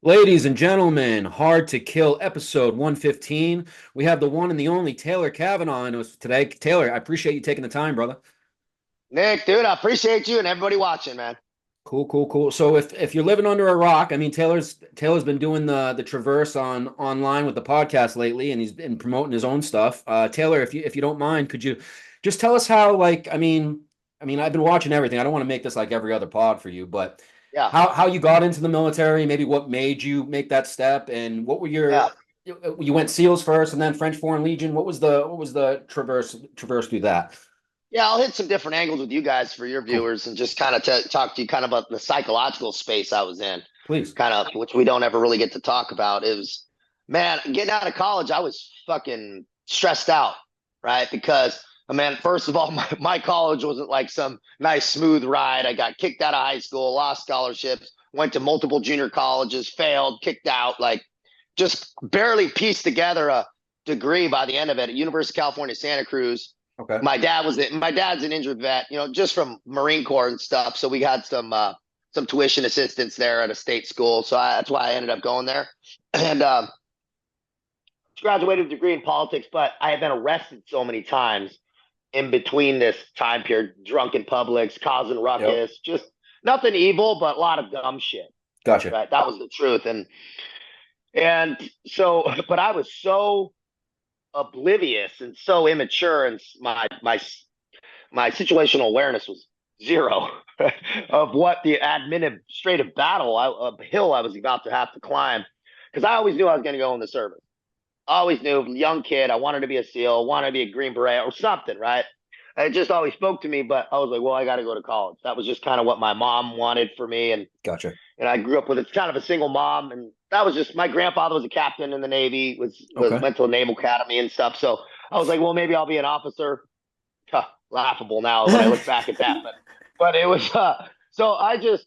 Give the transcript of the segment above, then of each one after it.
Ladies and gentlemen, Hard to Kill episode 115. We have the one and the only Taylor Cavanaugh in us today. Taylor, I appreciate you taking the time, brother. Nick, dude, I appreciate you and everybody watching, man. Cool, cool, cool. So if you're living under a rock, I mean Taylor's been doing the traverse on online with the podcast lately, and he's been promoting his own stuff. Taylor, if you don't mind, could you just tell us how I mean I've been watching everything. I don't want to make this like every other pod for you, but Yeah, how you got into the military, maybe what made you make that step, and what were yeah. you went SEALs first and then French Foreign Legion. What was the traverse through that? Yeah, I'll hit some different angles with you guys for your Cool. viewers and just kind of talk to you kind of about the psychological space I was in, Please. kind of, which we don't ever really get to talk about. It was, man, getting out of college, I was fucking stressed out, right? Because, man, first of all, my college wasn't like some nice, smooth ride. I got kicked out of high school, lost scholarships, went to multiple junior colleges, failed, kicked out, like just barely pieced together a degree by the end of it at University of California, Santa Cruz. Okay. My dad's an injured vet, just from Marine Corps and stuff. So we had some tuition assistance there at a state school. So that's why I ended up going there. And graduated with a degree in politics, but I had been arrested so many times in between this time period, drunk in publics, causing Yep. ruckus, just nothing evil, but a lot of dumb shit. Gotcha. Right. That was the truth. And so, but I was so oblivious and so immature, and my situational awareness was zero of what the administrative hill I was about to have to climb, because I always knew I was going to go in the service. I always knew, young kid, I wanted to be a SEAL, wanted to be a Green Beret or something, right? It just always spoke to me, but I was like, well, I got to go to college. That was just kind of what my mom wanted for me, Gotcha. and I grew up with, it's kind of a single mom, and that was just, my grandfather was a captain in the Navy, was Okay. went to a naval academy and stuff. So I was like, well, maybe I'll be an officer. Huh, laughable now when I look back at that, but it was so I just,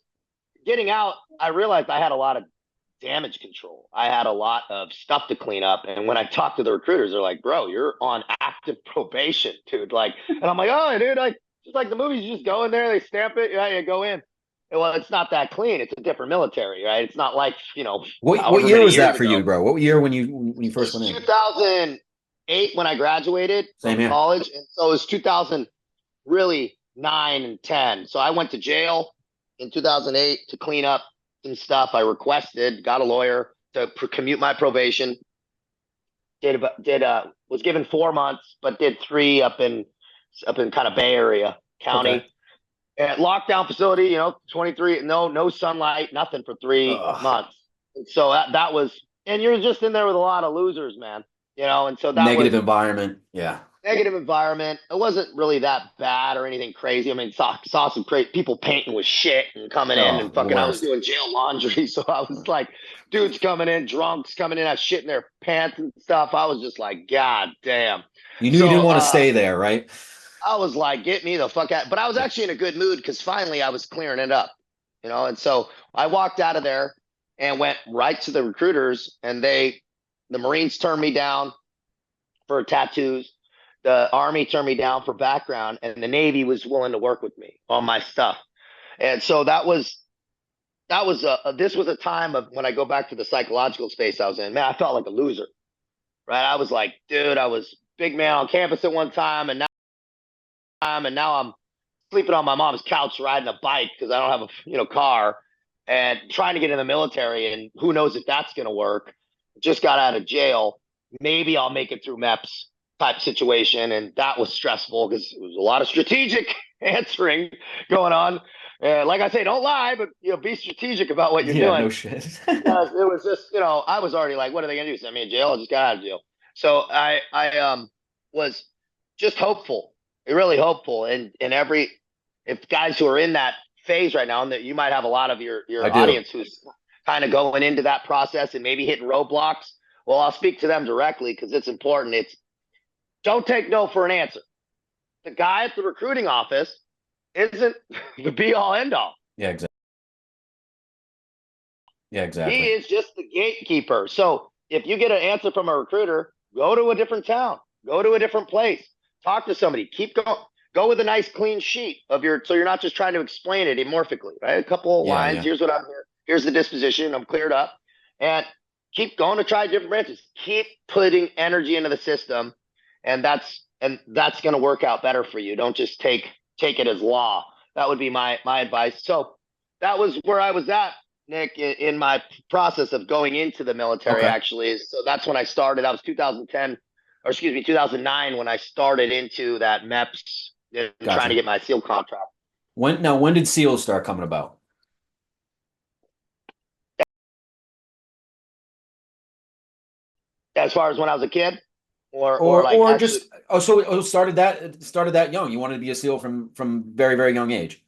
getting out, I realized I had a lot of damage control. I had a lot of stuff to clean up, and when I talked to the recruiters, they're like, "Bro, you're on active probation, dude." Like, and I'm like, "Oh, dude, like just like the movies, you just go in there, they stamp it, yeah, you go in." Well, it's not that clean. It's a different military, right? It's not like, What however year many was years that for ago. you, bro? What year when you first It's went in? 2008 when I graduated Same from here. college, and so it was 2000, really 9 and 10. So I went to jail in 2008 to clean up some stuff. I requested, got a lawyer to commute my probation. Did Was given 4 months, but did three up in kind of Bay Area Okay. County. At lockdown facility, 23, no sunlight, nothing for three Ugh. months. And so that was, and you're just in there with a lot of losers, man. And so that Negative was environment. Yeah. negative environment. It wasn't really that bad or anything crazy. I mean, saw some great people painting with shit and coming in Oh, and the fucking. I was worst. doing jail laundry, so I was like, dudes coming in, drunks coming in, have shit in their pants and stuff. I was just like, God damn. You knew you So didn't want to stay there, right? I was like, get me the fuck out. But I was Yeah. actually in a good mood because finally I was clearing it up, And so I walked out of there and went right to the recruiters, and the Marines turned me down for tattoos. The Army turned me down for background, and the Navy was willing to work with me on my stuff. And so this was a time of, when I go back to the psychological space I was in, man, I felt like a loser, right? I was like, dude, I was big man on campus at one time, and now I'm sleeping on my mom's couch riding a bike because I don't have a car, and trying to get in the military, and who knows if that's going to work. Just got out of jail. Maybe I'll make it through MEPS type situation, and that was stressful because it was a lot of strategic answering going on. Like I say, don't lie, but be strategic about what you're Yeah, doing, no shit. because it was just, I was already like, what are they gonna do? Send me in jail? I just got out of jail. So I was just hopeful, really hopeful, and every, if guys who are in that phase right now, and that you might have a lot of I your do. audience who's kind of going into that process and maybe hitting roadblocks. Well, I'll speak to them directly because it's important. It's, don't take no for an answer. The guy at the recruiting office isn't the be all end all. Yeah, exactly. Yeah, He exactly. is just the gatekeeper. So if you get an answer from a recruiter, go to a different town, go to a different place, talk to somebody, keep going. Go with a nice clean sheet of your, so you're not just trying to explain it amorphically, right? A couple of Yeah, lines. yeah. Here's what I'm here. Here's the disposition. I'm cleared up. and keep going to try different branches. Keep putting energy into the system, and that's going to work out better for you. Don't just take it as law. That would be my advice. So that was where I was at, Nick, in my process of going into the military. Okay. Actually, so that's when I started. I was 2010, or excuse me, 2009 when I started into that MEPS and trying to get my SEAL contract. When did SEALs start coming about? As far as when I was a kid, or like Or actually, just started that young. You wanted to be a SEAL from very, very young age.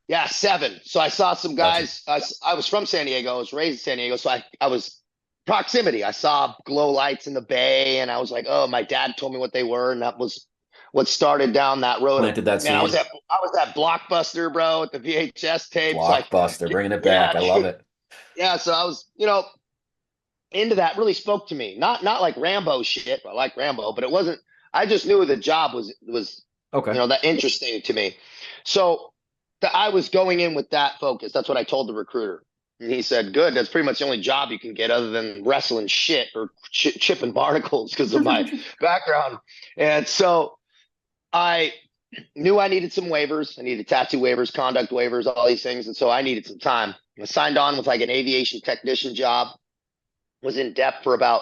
yeah, 7. So I saw some guys. I was from San Diego. I was raised in San Diego, so I was proximity. I saw glow lights in the bay, and I was like, oh, my dad told me what they were, and that was what started down that road. Planted that Man, seed. I was at Blockbuster, bro, with the VHS tapes. Like, Blockbuster, bringing it yeah, back. I love it. yeah. So I was, into that. Really spoke to me. Not like Rambo shit. I like Rambo, but it wasn't. I just knew the job was Okay. that interesting to me. So I was going in with that focus. That's what I told the recruiter. And he said, good. That's pretty much the only job you can get other than wrestling shit or chipping barnacles because of my background. And so I knew I needed some waivers. I needed tattoo waivers, conduct waivers, all these things. And so I needed some time. I signed on with like an aviation technician job, was in depth for about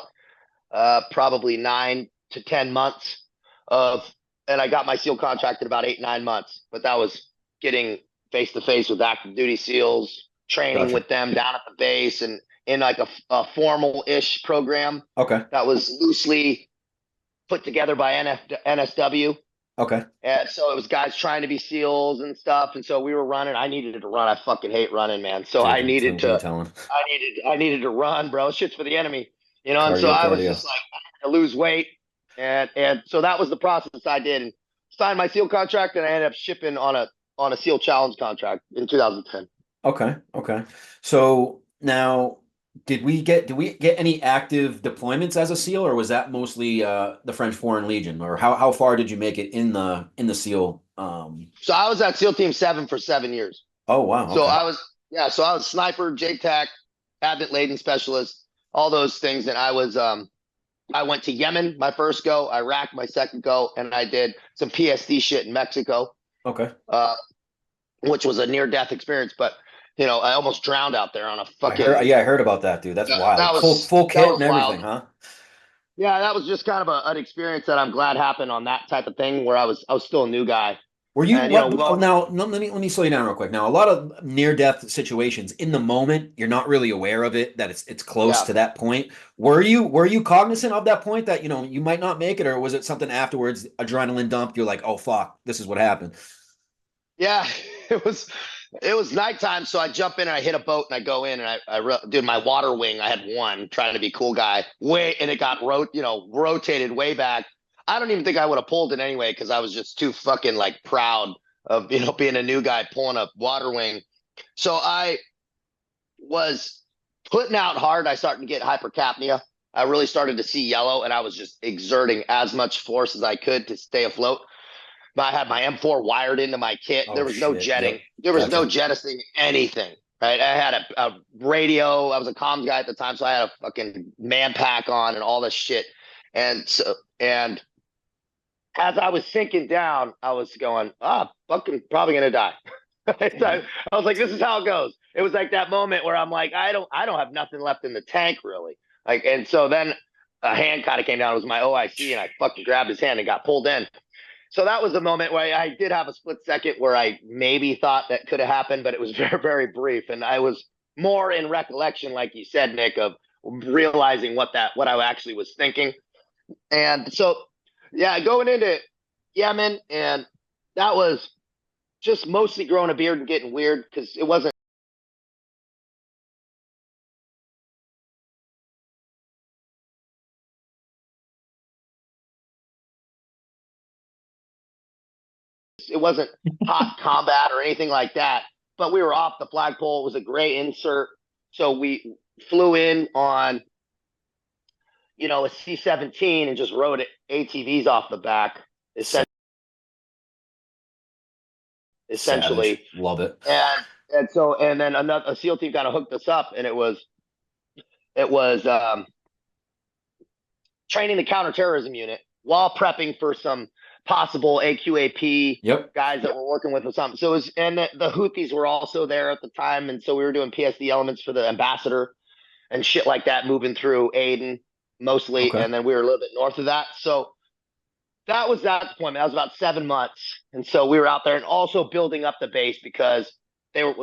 probably 9 to 10 months and I got my SEAL contract in about 8, 9 months. But that was getting face to face with active duty SEALs, training with them down at the base and in like a formal-ish program. Okay. That was loosely put together by NSW. Okay. And so it was guys trying to be SEALs and stuff. And so we were running. I needed to run. I fucking hate running, man. So Dude, I needed to telling. I needed to run, bro. Shit's for the enemy. And so I was just like, I had to lose weight. And so that was the process I did, and signed my SEAL contract, and I ended up shipping on a SEAL challenge contract in 2010. Okay. So now did we get any active deployments as a SEAL, or was that mostly the French Foreign Legion, or how far did you make it in the SEAL So I was at SEAL Team 7 for 7 years. Oh wow. So Okay. I was sniper, JTAC, advent laden specialist, all those things, and I went to Yemen my first go, Iraq my second go, and I did some PSD shit in Mexico. Okay. Which was a near death experience, but I almost drowned out there on a fucking. I heard about that, dude. That's wild. That was Full kit and wild. everything, huh? Yeah, that was just kind of an experience that I'm glad happened on that type of thing where I was still a new guy. Were you and, now? Let me slow you down real quick. Now, a lot of near death situations in the moment, you're not really aware of it, that it's close to that point. Were you cognizant of that point that you might not make it, or was it something afterwards, adrenaline dump? You're like, oh fuck, this is what happened. Yeah, it was nighttime, so I jump in and I hit a boat and I go in and I did my water wing. I had one trying to be cool guy, and it got rotated way back. I don't even think I would have pulled it anyway because I was just too fucking like proud of being a new guy pulling a water wing. So I was putting out hard. I started to get hypercapnia. I really started to see yellow, and I was just exerting as much force as I could to stay afloat. I had my M4 wired into my kit. There was no jetting. Yep. There was no jettisoning anything. Right. I had a radio. I was a comms guy at the time, so I had a fucking man pack on and all this shit. And as I was sinking down, I was going, fucking probably gonna die. I was like, this is how it goes. It was like that moment where I'm like, I don't have nothing left in the tank really. Like, and so then a hand kind of came down. It was my OIC, and I fucking grabbed his hand and got pulled in. So that was a moment where I did have a split second where I maybe thought that could have happened, but it was very, very brief. And I was more in recollection, like you said, Nick, of realizing what I actually was thinking. And so, yeah, going into Yemen, and that was just mostly growing a beard and getting weird because it wasn't. It wasn't hot combat or anything like that, but we were off the flagpole. It was a gray insert. So we flew in on, a C-17 and just rode ATVs off the back, essentially. Savage. Love it. And then a SEAL team kind of hooked us up, and it was It was training the counterterrorism unit while prepping for some possible AQAP Yep. guys that we're working with or something. So it was, and the Houthis were also there at the time, and so we were doing PSD elements for the ambassador and shit like that, moving through Aden mostly, Okay. and then we were a little bit north of that. So that was that deployment. That was about 7 months, and so we were out there and also building up the base because they were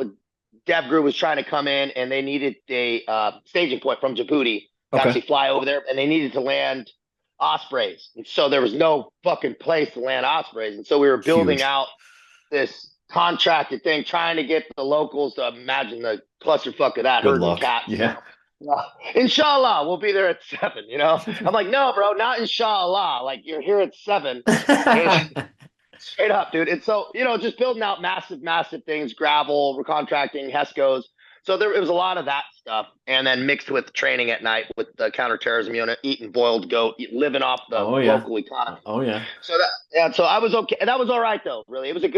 DevGru was trying to come in and they needed a staging point from Djibouti to Okay. actually fly over there, and they needed to land Ospreys, and so there was no fucking place to land Ospreys, and so we were building Huge. out this contracted thing, trying to get the locals to imagine the clusterfuck of that Good herding luck. cats. Yeah. Inshallah, we'll be there at 7. I'm like, no, bro, not inshallah. Like, you're here at 7. Straight up, dude. And so, just building out massive things, gravel, recontracting, HESCOs. So it was a lot of that stuff. And then mixed with training at night with the counterterrorism unit, eating boiled goat, living off the Oh yeah. local economy. Oh yeah. So I was okay. That was all right though, really. It was a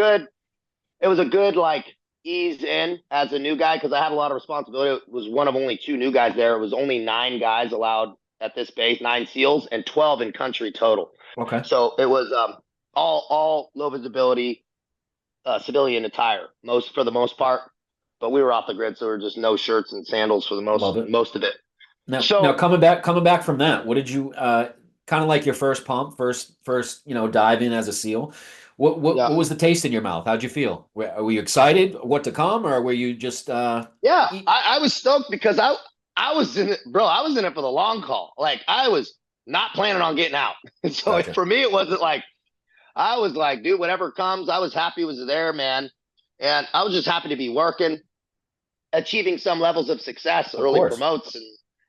good like ease in as a new guy because I had a lot of responsibility. It was one of only 2 new guys there. It was only 9 guys allowed at this base, 9 SEALs, and 12 in country total. Okay. So it was all low visibility civilian attire, for the most part. But we were off the grid, so we were just no shirts and sandals for the Love it. most of it. Now, So coming back from that, what did you kind of like your first pump, first dive in as a SEAL? What yeah, was the taste in your mouth? How'd you feel? Were you excited what to come, or were you just yeah, eat? I was stoked because I was in it, bro. I was in it for the long haul. Like I was not planning on getting out. So Gotcha. for me, it wasn't like I was like, dude, whatever comes, I was happy it was there, man. And I was just happy to be working, achieving some levels of success, Of early course. promotes,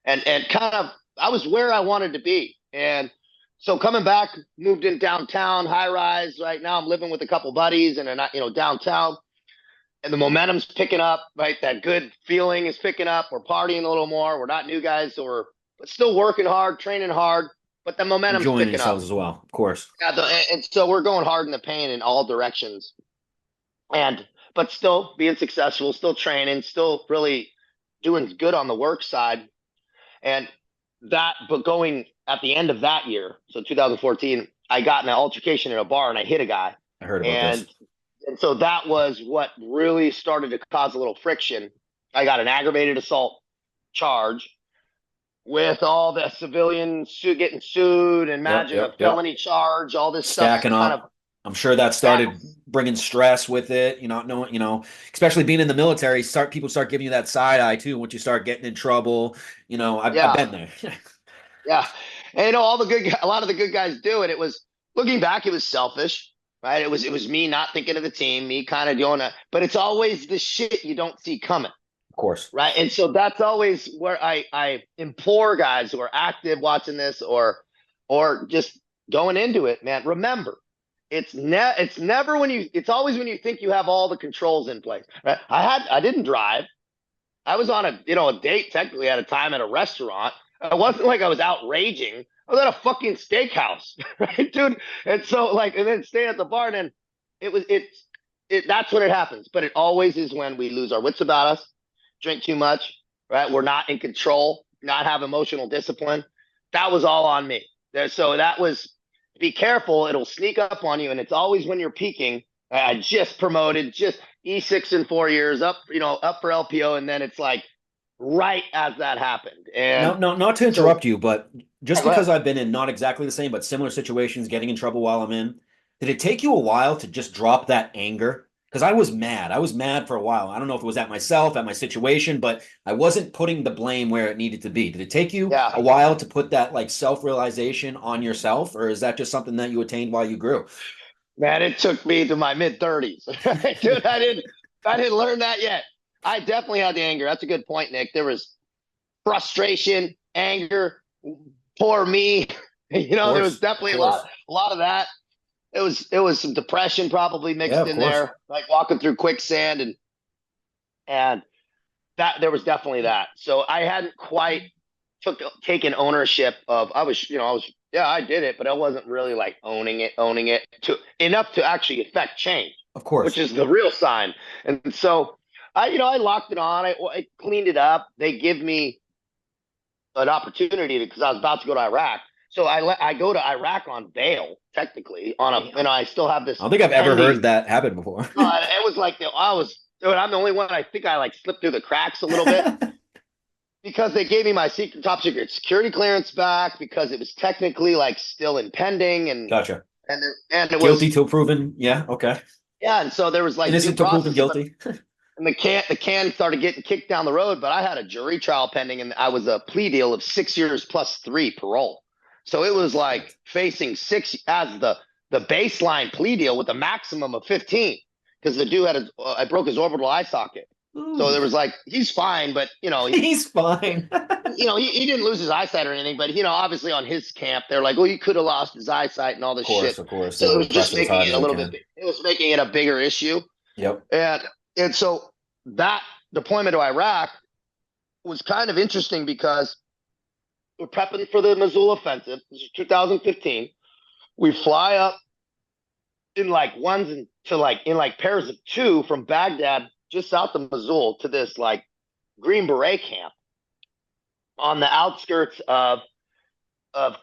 and kind of I was where I wanted to be. And so coming back, moved in downtown, high rise. Right now, I'm living with a couple buddies, and downtown, and the momentum's picking up. Right, that good feeling is picking up. We're partying a little more. We're not new guys, so we're but still working hard, training hard. But the momentum's Enjoying picking up. yourselves as well, of course. Yeah, and so we're going hard in the paint in all directions, and but still being successful, still training, still really doing good on the work side, and but going at the end of that year, so 2014, I got in an altercation in a bar and I hit a guy, I heard about and this. and so that was what really started to cause a little friction. I got an aggravated assault charge with all the civilians getting sued, and Yep, imagine a yep, yep. felony charge, all this stuff's Stacking kind of up. I'm sure that stacked. started bringing stress with it. You know, knowing, especially being in the military, people start giving you that side eye too once you start getting in trouble. I've Yeah, been there. yeah. And a lot of the good guys do it. It was looking back, it was selfish, right? It was me not thinking of the team, me kind of doing it. But it's always the shit you don't see coming. Of course. Right. And so that's always where I implore guys who are active watching this or just going into it, man. Remember, it's always when you think you have all the controls in place. Right? I didn't drive. I was on a date technically at a time at a restaurant. It wasn't like I was out raging. I was at a fucking steakhouse, right, dude? And so and then staying at the bar, and then that's when it happens. But it always is when we lose our wits about us, drink too much, right? We're not in control, not have emotional discipline. That was all on me. So that was, be careful. It'll sneak up on you. And it's always when you're peaking. I just promoted, just E6 in 4 years, up for LPO. And then it's like right as that happened. No, And no, not to so, interrupt you, but just go ahead. because I've been in not exactly the same, but similar situations, getting in trouble while I'm in, did it take you a while to just drop that anger? Because I was mad. I was mad for a while. I don't know if it was at myself, at my situation, but I wasn't putting the blame where it needed to be. Did it take you Yeah, a while to put that like self-realization on yourself, or is that just something that you attained while you grew? man, it took me to my mid-30s. Dude, I didn't learn that yet. I definitely had the anger. That's a good point, Nick. There was frustration, anger, poor me. Of There was course, of definitely course. a lot of that. It was some depression probably Yeah, mixed of in course. there, like walking through quicksand, and that there was definitely that. So I hadn't quite taken ownership of. Yeah, I did it, but I wasn't really like owning it to enough to actually affect change, Of which course. is the real sign. And so I locked it on. I cleaned it up. They give me an opportunity because I was about to go to Iraq. So I go to Iraq on bail, technically, on a, and I still have this I don't think I've ever pending. heard that happen before. It was like, dude, I'm the only one. I think I like slipped through the cracks a little bit because they gave me my top secret security clearance back because it was technically like still impending and Gotcha. and it Guilty was till proven. Yeah. Okay. yeah, and so there was like due Innocent till proven process, guilty. and the can started getting kicked down the road. But I had a jury trial pending, and I was a plea deal of 6 years plus 3 parole. So it was like facing 6 as the baseline plea deal with a maximum of 15 because the dude had I broke his orbital eye socket. Ooh. So there was like, he's fine, but he's fine. he didn't lose his eyesight or anything, but obviously on his camp, they're like, well, he could have lost his eyesight and all this shit. Of course. So it was just making it a little bit, it was making it a bigger issue. Yep. And so that deployment to Iraq was kind of interesting because we're prepping for the Mosul offensive. This is 2015. We fly up in like in pairs of 2 from Baghdad, just south of Mosul, to this like Green Beret camp on the outskirts of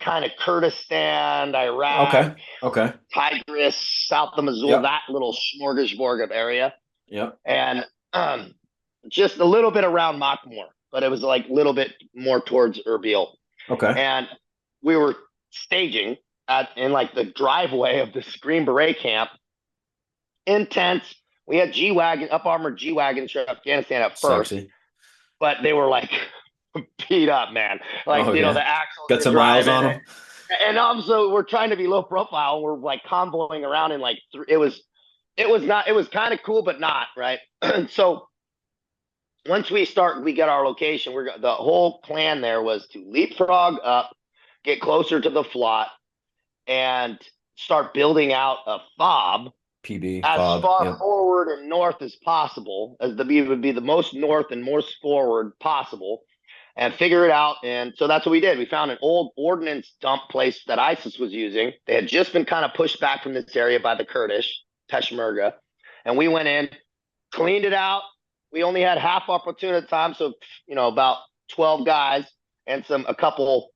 kind of Kurdistan, Iraq, okay, Tigris, south of Mosul, that little smorgasbord of area. Yep. And just a little bit around Makmur, but it was like a little bit more towards Erbil. Okay. And we were staging in like the driveway of this Green Beret camp. Intense. We had G-Wagon, up armored G-Wagons from Afghanistan at first. Sexy. But they were like beat up, man. Like, the axles. Got some miles on them. And also we're trying to be low profile. We're like convoying around in like, it was kind of cool, but not, right? So once we get our location, the whole plan there was to leapfrog up, get closer to the FLOT, and start building out a FOB PB as FOB, far forward and north as possible, as would be the most north and most forward possible, and figure it out. And so that's what we did. We found an old ordnance dump place that ISIS was using. They had just been kind of pushed back from this area by the Kurdish, Peshmerga, and we went in, cleaned it out. We only had half our platoon at the time, so about 12 guys and a couple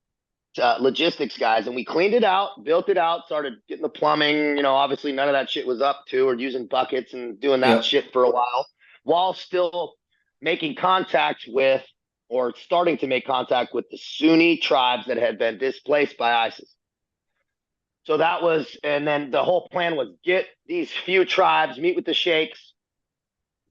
logistics guys, and we cleaned it out, built it out, started getting the plumbing. Obviously none of that shit was up to, or using buckets and doing that shit for a while still making contact with, or starting to make contact with, the Sunni tribes that had been displaced by ISIS. So that was, and then the whole plan was get these few tribes, meet with the sheikhs,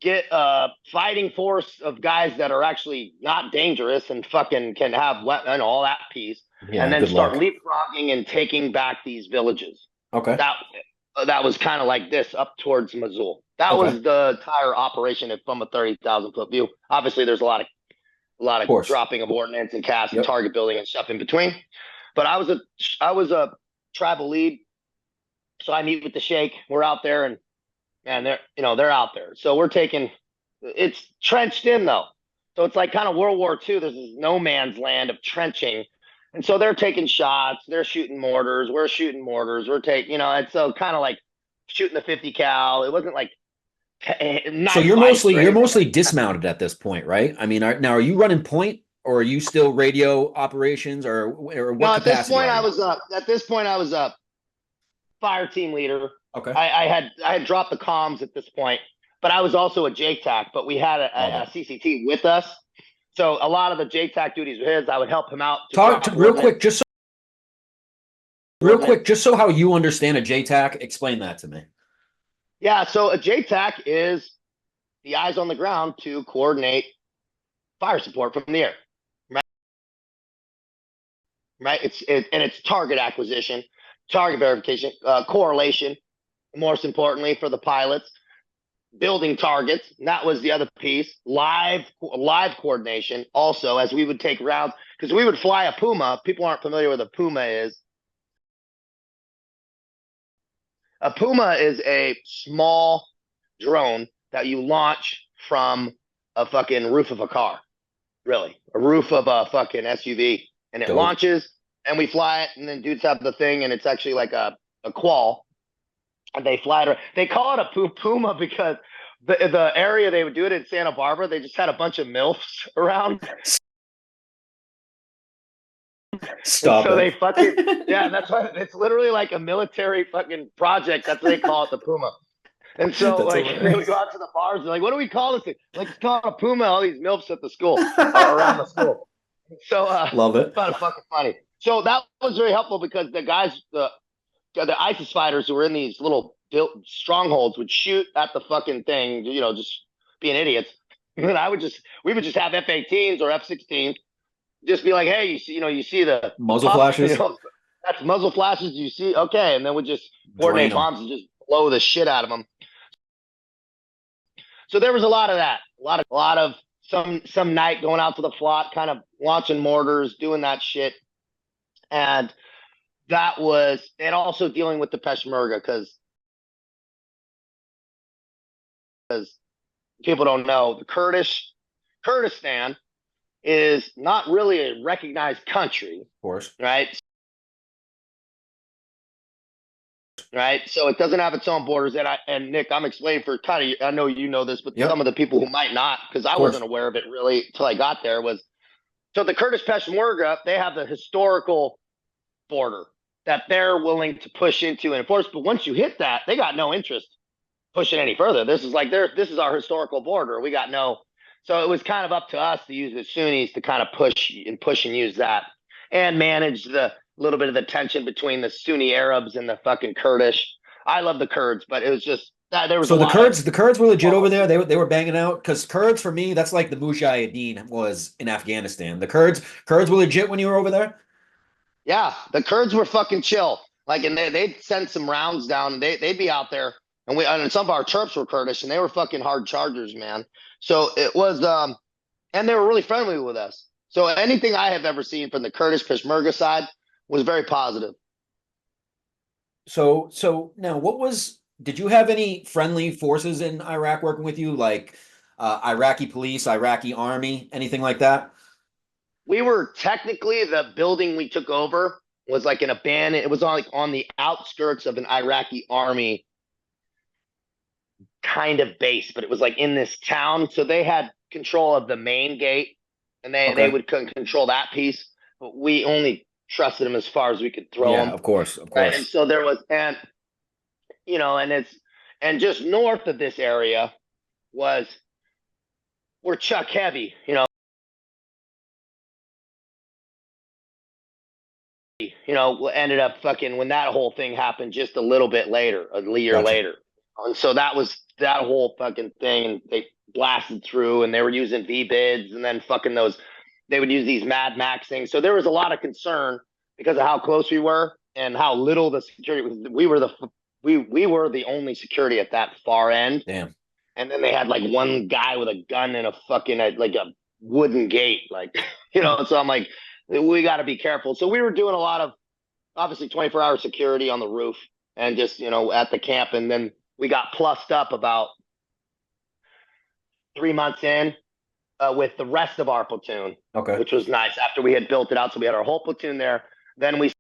get a fighting force of guys that are actually not dangerous and fucking can have weapons, all that piece, and then start leapfrogging and taking back these villages. Okay. That was kind of like this up towards Mosul. That was the entire operation from a 30,000 foot view. Obviously, there's a lot of dropping of ordnance and cast and target building and stuff in between. But I was a tribal lead, so I meet with the sheikh. We're out there, and they're out there. So it's trenched in though. So it's like kind of World War II. There's this no man's land of trenching. And so they're taking shots, they're shooting mortars, we're shooting mortars, we're taking, it's so kind of like shooting the 50 cal. It wasn't like so you're mostly dismounted at this point, right? I mean, are you running point, or are you still radio operations, or what capacity? At this point I was a fire team leader. Okay. I had dropped the comms at this point, but I was also a JTAC, but we had a CCT with us. So a lot of the JTAC duties were his. I would help him out. Real quick, just so how you understand a JTAC, explain that to me. Yeah, so a JTAC is the eyes on the ground to coordinate fire support from the air. Right? It's target acquisition, target verification, correlation, most importantly for the pilots, building targets. And that was the other piece. Live coordination also, as we would take rounds, because we would fly a Puma. People aren't familiar with a Puma is. A Puma is a small drone that you launch from a fucking roof of a car, really, a roof of a fucking SUV, and it launches, and we fly it, and then dudes have the thing, and it's actually like a qual, and they fly it. They call it a Puma because the area they would do it in Santa Barbara, they just had a bunch of MILFs around. And Stop so they it. fucking, yeah, that's why it's literally like a military fucking project. That's what they call it, the Puma. And so, That's like, they would hilarious. go out to the bars. They're like, "What do we call this thing?" Like, it's called a Puma. All these milfs at the school or around the school. So, Love it. kind of fucking funny. So that was very helpful because the guys, the ISIS fighters who were in these little built strongholds would shoot at the fucking thing, just being idiots. And we would just have F-18s or F-16s, just be like, "Hey, you see the Muzzle pup, flashes. that's muzzle flashes. You see, okay," and then we just Drain coordinate them. bombs and just blow the shit out of them. So there was a lot of that, a lot of some night going out to the flot, kind of launching mortars, doing that shit, and that was, and also dealing with the Peshmerga because people don't know the Kurdistan is not really a recognized country, Of course. right? Right, so it doesn't have its own borders. And Nick, I'm explaining for kind of, I know you know this, but Yep. some of the people who might not, because I wasn't aware of it really until I got there, was so the Kurdish Peshmerga, they have the historical border that they're willing to push into and enforce. But once you hit that, they got no interest pushing any further. This is like this is our historical border. We got no. So it was kind of up to us to use the Sunnis to kind of push and use that and manage the little bit of the tension between the Sunni Arabs and the fucking Kurdish. I love the Kurds, but it was just that there was So a lot of the Kurds were legit over there. They were banging out because Kurds for me that's like the Mujahideen was in Afghanistan. The Kurds were legit when you were over there. Yeah, the Kurds were fucking chill. Like, and they'd send some rounds down, and they'd be out there, and some of our Terps were Kurdish, and they were fucking hard chargers, man. So it was, and they were really friendly with us. So anything I have ever seen from the Kurdish Peshmerga side was very positive. So now did you have any friendly forces in Iraq working with you, like Iraqi police, Iraqi army, anything like that? We were technically, the building we took over was like an abandoned. It was on the outskirts of an Iraqi army kind of base, but it was like in this town. So they had control of the main gate, and they would control that piece. But we only trusted them as far as we could throw Yeah, them. of course, of Right. And course. so there was, and just north of this area was where Chuck Heavy, ended up fucking when that whole thing happened just a little bit later, a year Gotcha. later. And so that was that whole fucking thing. And they blasted through and they were using V-bids and then fucking they would use these Mad Max things. So there was a lot of concern because of how close we were and how little the security was. We were the only security at that far end. Damn. And then they had like one guy with a gun and a fucking like a wooden gate, like, so I'm like, we got to be careful. So we were doing a lot of obviously 24-hour security on the roof and just, at the camp. And then we got plussed up about 3 months in with the rest of our platoon, Okay. which was nice after we had built it out. So we had our whole platoon there. Then we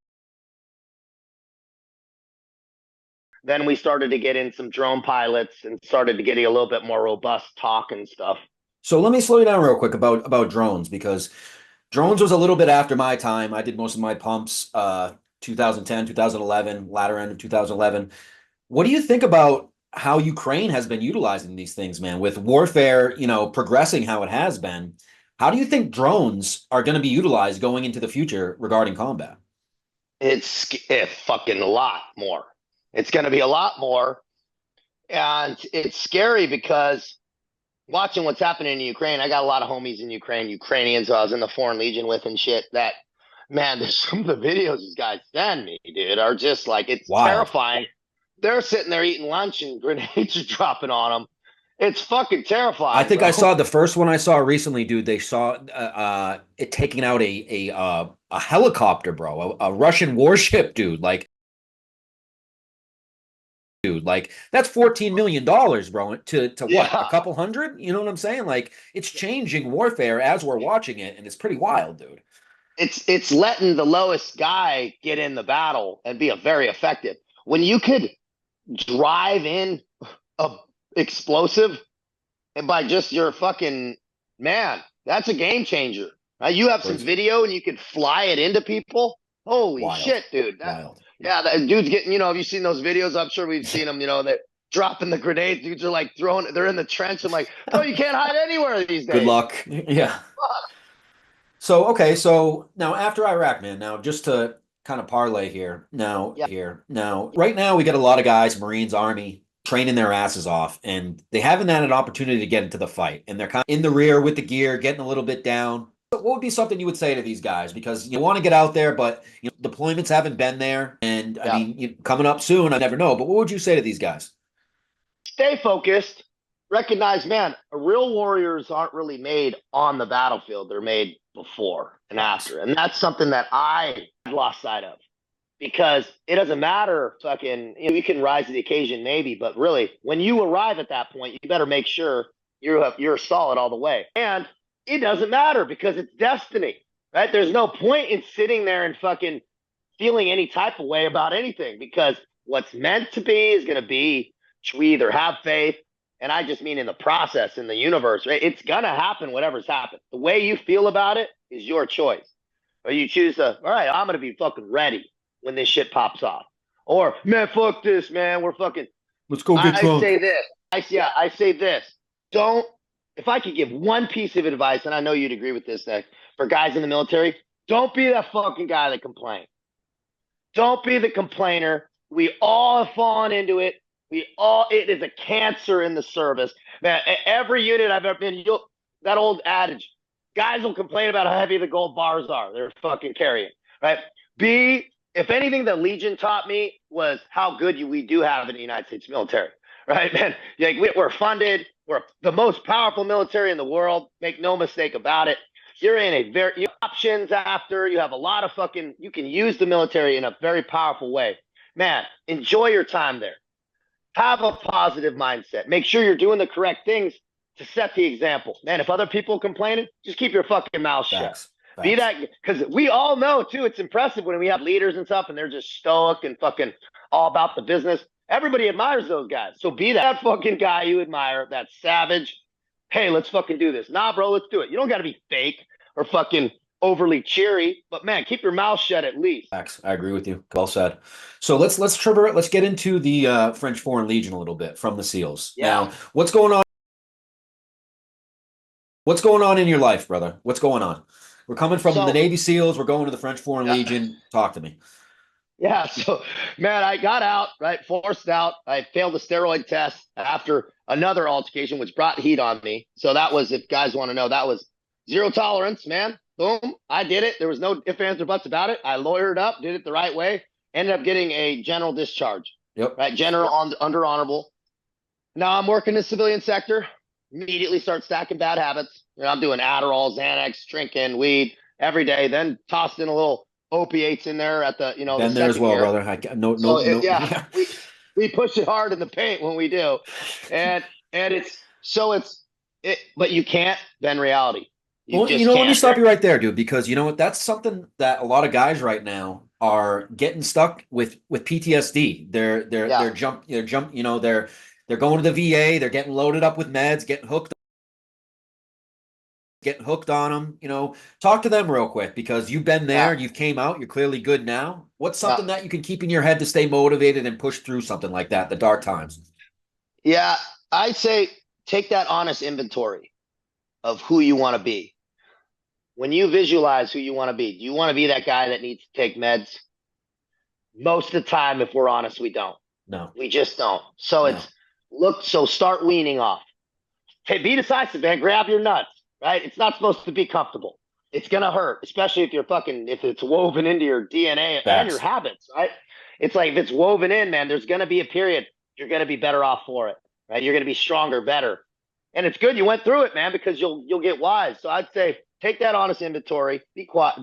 started to get in some drone pilots and started to get a little bit more robust talk and stuff. So let me slow you down real quick about drones because drones was a little bit after my time. I did most of my pumps 2010, 2011, latter end of 2011. What do you think about how Ukraine has been utilizing these things, man, with warfare, progressing how it has been? How do you think drones are going to be utilized going into the future regarding combat? It's fucking a lot more. It's going to be a lot more. And it's scary because watching what's happening in Ukraine, I got a lot of homies in Ukraine, Ukrainians who I was in the Foreign Legion with and shit, that, man, there's some of the videos these guys send me, dude, are just like, it's Wild. terrifying. They're sitting there eating lunch and grenades are dropping on them. It's fucking terrifying. I think bro. I saw the first one I saw recently, dude. They saw it taking out a helicopter, bro, a Russian warship, dude. Like that's $14 million, bro. To what? Yeah. A couple hundred? You know what I'm saying? Like it's changing warfare as we're watching it, and it's pretty wild, dude. It's letting the lowest guy get in the battle and be very effective. When you could drive in a explosive and by just your fucking, man, that's a game changer. You have some video and you can fly it into people. Holy Wild. shit, dude. Wild. Yeah, that dude's getting, have you seen those videos? I'm sure we've seen them, they're dropping the grenades. Dudes are like they're in the trench. I'm like, bro, you can't hide anywhere these days. Good luck. Yeah. So, okay. So now after Iraq, man, now just to kind of parlay here now, right now we got a lot of guys, Marines, Army, training their asses off, and they haven't had an opportunity to get into the fight, and they're kind of in the rear with the gear, getting a little bit down. What would be something you would say to these guys? Because you want to get out there, but deployments haven't been there, and I mean, coming up soon, I never know. But what would you say to these guys? Stay focused. Recognize, man, real warriors aren't really made on the battlefield. They're made before and after. And that's something that I lost sight of, because it doesn't matter fucking, you can rise to the occasion maybe, but really when you arrive at that point, you better make sure you're solid all the way. And it doesn't matter because it's destiny, right? There's no point in sitting there and fucking feeling any type of way about anything, because what's meant to be is going to be. We either have faith, and I just mean in the process, in the universe, right? It's going to happen, whatever's happened. The way you feel about it is your choice. Or you choose to, all right, I'm going to be fucking ready when this shit pops off. Or, man, fuck this, man. We're fucking. Let's go get drunk. I say this. I say this. Don't, if I could give one piece of advice, and I know you'd agree with this, that for guys in the military, don't be that fucking guy that complains. Don't be the complainer. We all have fallen into it. It is a cancer in the service. Man, every unit I've ever been, that old adage, guys will complain about how heavy the gold bars are they're fucking carrying, right? If anything that Legion taught me was how good we do have in the United States military, right, man? Like, we're funded. We're the most powerful military in the world. Make no mistake about it. You're in you have options after. You have a lot of you can use the military in a very powerful way. Man, enjoy your time there. Have a positive mindset. Make sure you're doing the correct things to set the example. Man, if other people are complaining, just keep your fucking mouth shut. Be that, because we all know, too, it's impressive when we have leaders and stuff, and they're just stoic and fucking all about the business. Everybody admires those guys. So be that fucking guy you admire, that savage. Hey, let's fucking do this. Nah, bro, let's do it. You don't got to be fake or fucking overly cheery, but man, keep your mouth shut at least. Facts. I agree with you. Well said. So let's get into the French Foreign Legion a little bit from the SEALs. Yeah. Now, what's going on? What's going on in your life, brother? What's going on? We're coming from the Navy SEALs. We're going to the French Foreign Legion. Talk to me. Yeah. So, man, I got out, right? Forced out. I failed the steroid test after another altercation, which brought heat on me. So that was, if guys want to know, that was zero tolerance, man. Boom. I did it. There was no ifs, ands, or buts about it. I lawyered up, did it the right way, ended up getting a general discharge. Yep. Right. General under honorable. Now I'm working in the civilian sector. Immediately start stacking bad habits. I'm doing Adderall, Xanax, drinking weed every day. Then tossed in a little opiates in there at the, Been there as well, year. Brother. No. Yeah. We push it hard in the paint when we do. And but you can't bend reality. Let me stop you right there, dude, because you know what? That's something that a lot of guys right now are getting stuck with PTSD. They're going to the VA, they're getting loaded up with meds, getting hooked on them. Talk to them real quick, because you've been there, you've came out, you're clearly good now. What's something that you can keep in your head to stay motivated and push through something like that, the dark times? Yeah, I say take that honest inventory of who you want to be. When you visualize who you want to be, do you want to be that guy that needs to take meds? Most of the time, if we're honest, we don't. No. We just don't. So start weaning off. Hey, be decisive, man. Grab your nuts, right? It's not supposed to be comfortable. It's going to hurt, especially if if it's woven into your DNA and your habits, right? It's like, if it's woven in, man, there's going to be a period you're going to be better off for it, right? You're going to be stronger, better. And it's good you went through it, man, because you'll get wise. So I'd say take that honest inventory, be quiet,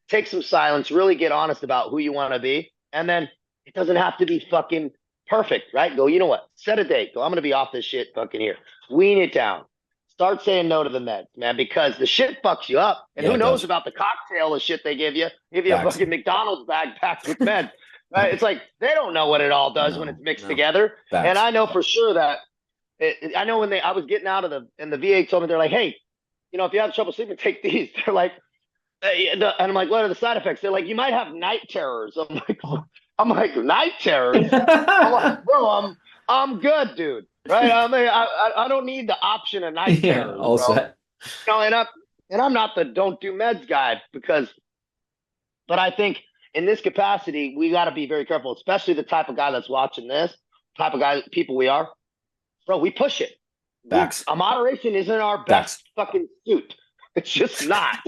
take some silence, really get honest about who you want to be. And then it doesn't have to be fucking perfect, right? Go, you know what? Set a date. Go, I'm going to be off this shit fucking here. Wean it down. Start saying no to the meds, man, because the shit fucks you up. And who knows about the cocktail of shit they give you? Give you a fucking McDonald's bag packed with meds. Right? It's like, they don't know what it all does when it's mixed together. And I know for sure that I know when I was getting out of and the VA told me, they're like, hey, if you have trouble sleeping, take these. They're like, And I'm like, what are the side effects? They're like, you might have night terrors. Oh. I'm like, night terrors. I'm like, bro, I'm good, dude. Right? I mean, I don't need the option of night Yeah, terrors, all bro. set. And I'm not the don't do meds guy but I think in this capacity, we got to be very careful, especially the type of guy that's watching this, type of guy, people we are, bro. We push it. Facts. A moderation isn't our best Facts. fucking suit. It's just not.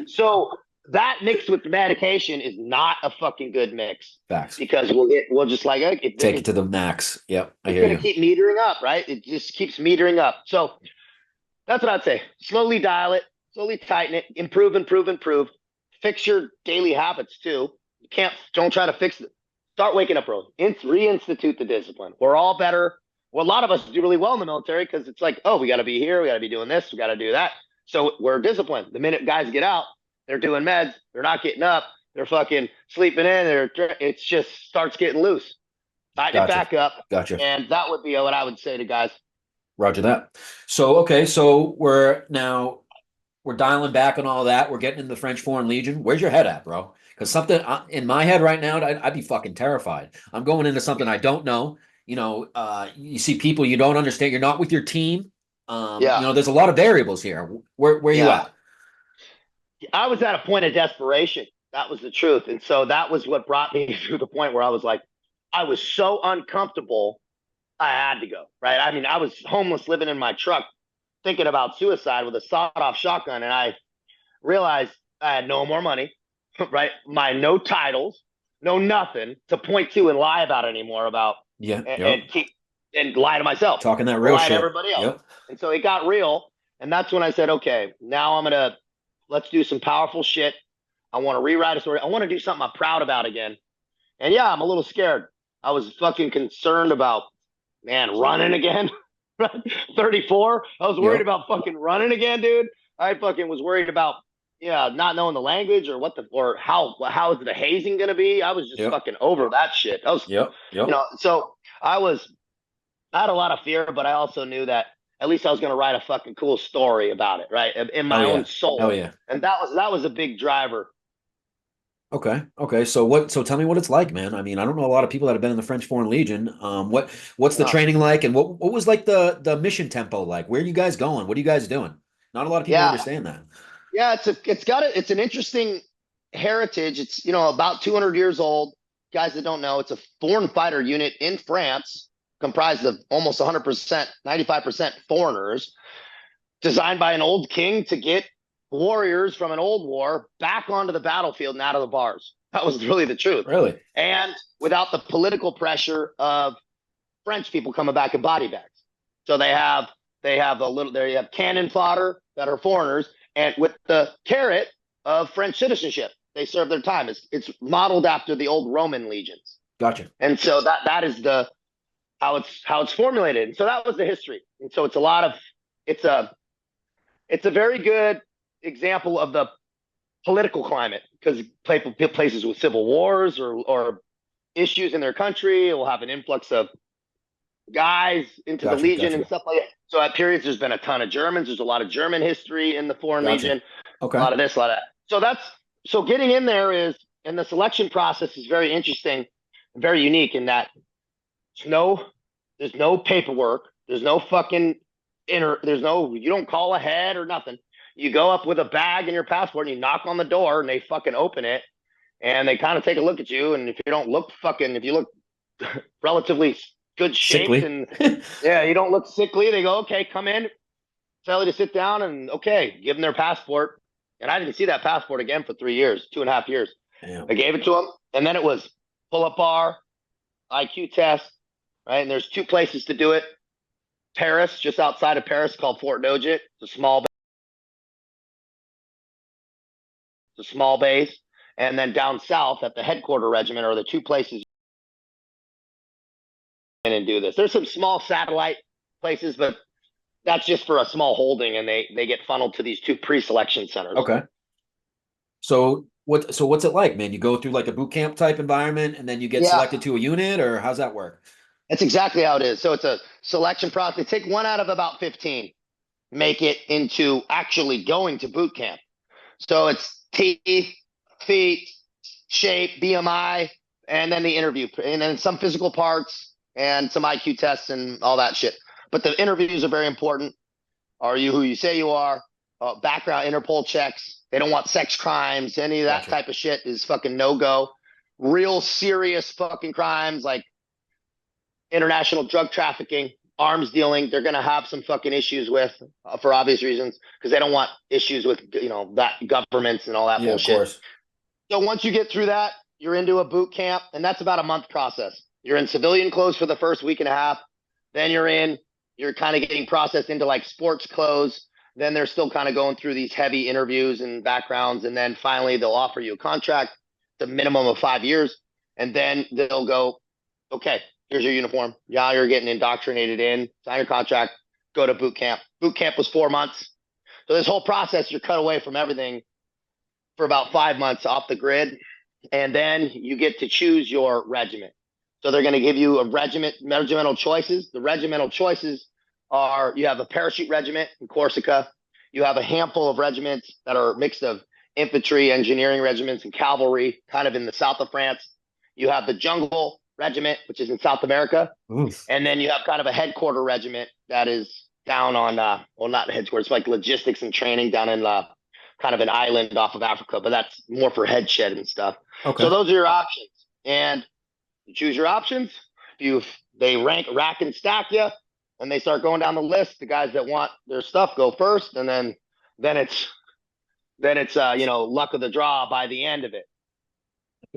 So that mixed with medication is not a fucking good mix Facts. because we'll just like Take it to the max. Yep, I it's hear gonna you. keep metering up, right? It just keeps metering up. So that's what I'd say. Slowly dial it, slowly tighten it, improve, improve, improve. Fix your daily habits too. You don't try to fix it. Start waking up early. Reinstitute the discipline. We're all better. Well, a lot of us do really well in the military because it's like, oh, we got to be here, we got to be doing this, we got to do that. So we're disciplined. The minute guys get out, they're doing meds, they're not getting up, they're fucking sleeping in. It just starts getting loose. Tighten it Gotcha. back up, Gotcha. and that would be what I would say to guys. Roger that. So, okay, so we're dialing back on all that. We're getting into the French Foreign Legion. Where's your head at, bro? Because something in my head right now, I'd be fucking terrified. I'm going into something I don't know. You see people you don't understand. You're not with your team. Yeah, There's a lot of variables here. Where you yeah. at? I was at a point of desperation. That was the truth. And so that was what brought me to the point where I was like, I was so uncomfortable, I had to go. Right. I mean, I was homeless living in my truck, thinking about suicide with a sawed off shotgun. And I realized I had no more money, right? No titles, no nothing to point to and lie about anymore about Yeah. Yep. and keep and lie to myself Talking that or real lie to shit. everybody else. Yep. And so it got real. And that's when I said, okay, now let's do some powerful shit. I want to rewrite a story. I want to do something I'm proud about again. And yeah, I'm a little scared. I was fucking concerned about, man, running again. 34. I was worried Yep. about fucking running again, dude. I fucking was worried about, yeah, not knowing the language or how is the hazing gonna be. I was just Yep. fucking over that shit. I was, Yep. Yep. so I had a lot of fear, but I also knew that at least I was gonna write a fucking cool story about it, right, in my Hell own yeah. Hell soul. yeah. And that was a big driver. Okay. Okay. So tell me what it's like, man. I mean, I don't know a lot of people that have been in the French Foreign Legion. What's the Uh, training like, and what was like the mission tempo like? Where are you guys going? What are you guys doing? Not a lot of people yeah, understand that. yeah. It's an interesting heritage. It's about 200 years old. Guys that don't know, it's a foreign fighter unit in France, comprised of almost 100%, 95% foreigners, designed by an old king to get warriors from an old war back onto the battlefield and out of the bars. That was really the truth. Really? And without the political pressure of French people coming back in body bags. So they have cannon fodder that are foreigners, and with the carrot of French citizenship, they serve their time. It's modeled after the old Roman legions, Gotcha. and so that is the how it's formulated. And so that was the history. And so it's a very good example of the political climate because places with civil wars or issues in their country will have an influx of guys into the Gotcha. Legion and Gotcha. stuff like that. So at periods, there's been a ton of Germans. There's a lot of German history in the Foreign Gotcha. Legion. A Okay. lot of this, a lot of that. So getting in there and the selection process is very interesting, very unique in that there's no paperwork. There's no fucking you don't call ahead or nothing. You go up with a bag and your passport and you knock on the door and they fucking open it and they kind of take a look at you. And if you look relatively good shaped Sickly. and yeah, you don't look sickly, they go, okay, come in, tell you to sit down and okay, give them their passport. And I didn't see that passport again for 3 years, 2.5 years. Damn. I gave it to them and then it was pull up bar, IQ test, right? And there's two places to do it. Paris, just outside of Paris, called Fort Nogent. It's a small base. And then down south at the headquarter regiment are the two places and do this. There's some small satellite places, but that's just for a small holding, and they get funneled to these two pre-selection centers. Okay. So what's it like, man? You go through like a boot camp type environment and then you get Yeah, selected to a unit, or how's that work? that's exactly how it is. So it's a selection process. They take one out of about 15, make it into actually going to boot camp. So teeth, feet, shape, BMI, and then the interview, and then some physical parts and some IQ tests and all that shit. But the interviews are very important. Are you who you say you are? Background Interpol checks. They don't want sex crimes. Any of that type of shit is fucking no-go. Real serious fucking crimes like international drug trafficking, arms dealing, they're going to have some fucking issues with for obvious reasons because they don't want issues with, that governments and all that bullshit. Of course. So once you get through that, you're into a boot camp, and that's about a month process. You're in civilian clothes for the first week and a half. Then you're kind of getting processed into like sports clothes. Then they're still kind of going through these heavy interviews and backgrounds. And then finally they'll offer you a contract, the minimum of 5 years. And then they'll go, okay, here's your uniform. Yeah, you're getting indoctrinated in, sign your contract, go to boot camp. Boot camp was 4 months. So this whole process, you're cut away from everything for about 5 months off the grid. And then you get to choose your regiment. So they're going to give you a regimental choices. The regimental choices are, you have a parachute regiment in Corsica. You have a handful of regiments that are mixed of infantry, engineering regiments, and cavalry, kind of in the south of France. You have the jungle regiment, which is in South America. Oof. And then you have kind of a headquarter regiment that is down on, well, not headquarters, like logistics and training down in kind of an island off of Africa, but that's more for head shed and stuff. Okay. So those are your options. And you choose your options. They rack and stack you, and they start going down the list. The guys that want their stuff go first, and then it's luck of the draw by the end of it.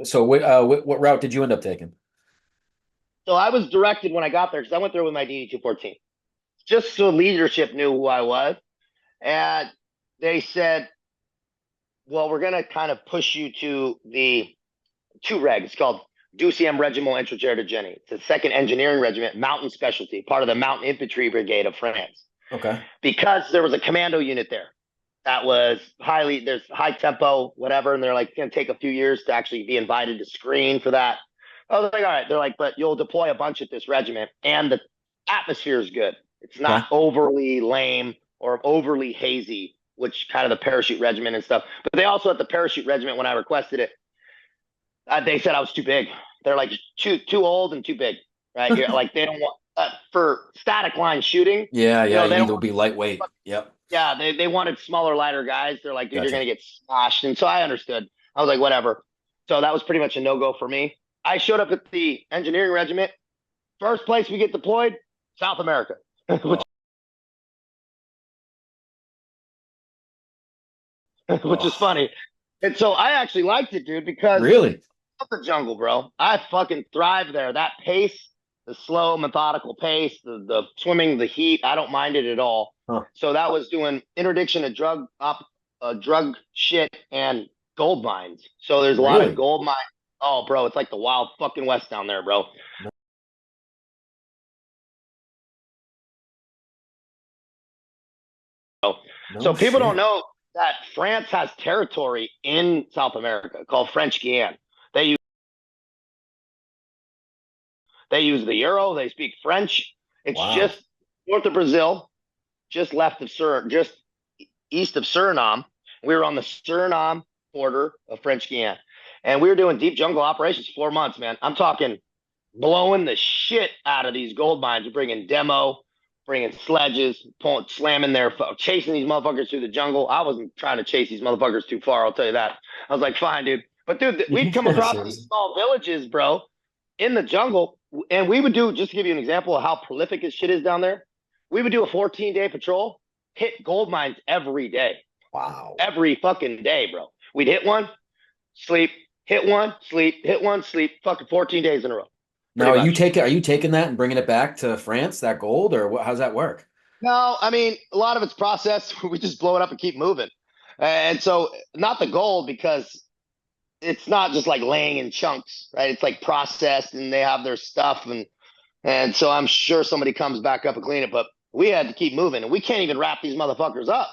So what route did you end up taking? So I was directed when I got there because I went there with my DD-214, just so leadership knew who I was, and they said, "Well, we're gonna kind of push you to the 2 reg. It's called 2e Régiment Intrigère de Génie. It's the 2nd Engineering Regiment, Mountain Specialty, part of the Mountain Infantry Brigade of France." Okay. Because there was a commando unit there that was there's high tempo, whatever, and they're like, it's going to take a few years to actually be invited to screen for that. I was like, all right. They're like, but you'll deploy a bunch at this regiment, and the atmosphere is good. It's not overly lame or overly hazy, which kind of the parachute regiment and stuff. But they also at the parachute regiment, when I requested it, they said I was too big. They're like too old and too big, right? Like they don't want for static line shooting. Yeah, you need to be lightweight. Yep. Yeah, they wanted smaller, lighter guys. They're like, dude, you're gonna get smashed. And so I understood. I was like, whatever. So that was pretty much a no-go for me. I showed up at the engineering regiment. First place we get deployed, South America, which is funny. And so I actually liked it, dude, because really, the jungle, bro. I fucking thrive there. That pace, the slow, methodical pace, the swimming, the heat, I don't mind it at all. Huh. So that was doing interdiction of drug shit and gold mines. So there's a lot of gold mines. Oh, bro, it's like the wild fucking west down there, bro. So people don't know that France has territory in South America called French Guiana. They use the euro. They speak French. It's just north of Brazil, just east of Suriname. We were on the Suriname border of French Guiana, and we were doing deep jungle operations 4 months, man. I'm talking blowing the shit out of these gold mines. We're bringing bringing sledges, slamming chasing these motherfuckers through the jungle. I wasn't trying to chase these motherfuckers too far, I'll tell you that. I was like, fine, dude. But dude, we'd come across these small villages, bro, in the jungle, and we would do, just to give you an example of how prolific this shit is down there, we would do a 14-day patrol, hit gold mines every day. Wow. Every fucking day, bro. We'd hit one, sleep, hit one, sleep, hit one, sleep, fucking 14 days in a row. Now, are you taking that and bringing it back to France, that gold, or how's that work? No, I mean, a lot of it's processed. We just blow it up and keep moving. And so not the gold, because it's not just like laying in chunks, right? It's like processed, and they have their stuff. And so I'm sure somebody comes back up and clean it, but we had to keep moving, and we can't even wrap these motherfuckers up.